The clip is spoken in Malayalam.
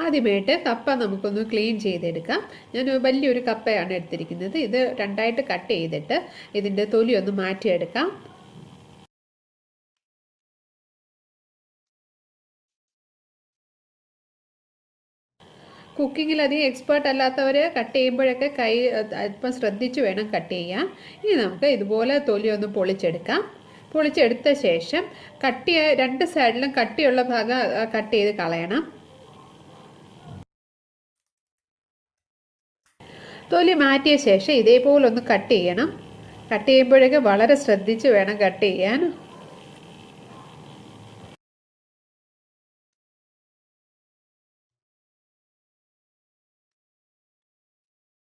ആദ്യമായിട്ട് കപ്പ നമുക്കൊന്ന് ക്ലീൻ ചെയ്തെടുക്കാം. ഞാൻ വലിയൊരു കപ്പയാണ് എടുത്തിരിക്കുന്നത്. ഇത് രണ്ടായിട്ട് കട്ട് ചെയ്തിട്ട് ഇതിൻ്റെ തൊലി ഒന്ന് മാറ്റിയെടുക്കാം. കുക്കിങ്ങിൽ അധികം എക്സ്പേർട്ട് അല്ലാത്തവർ കട്ട് ചെയ്യുമ്പോഴൊക്കെ കൈ അല്പം ശ്രദ്ധിച്ച് വേണം കട്ട് ചെയ്യാൻ. ഇനി നമുക്ക് ഇതുപോലെ തൊലി ഒന്ന് പൊളിച്ചെടുക്കാം. പൊളിച്ചെടുത്ത ശേഷം രണ്ട് സൈഡിലും കട്ടിയുള്ള ഭാഗം കട്ട് ചെയ്ത് കളയണം. തൊലി മാറ്റിയ ശേഷം ഇതേപോലെ ഒന്ന് കട്ട് ചെയ്യണം. കട്ട് ചെയ്യുമ്പോഴൊക്കെ വളരെ ശ്രദ്ധിച്ച് വേണം കട്ട് ചെയ്യാൻ.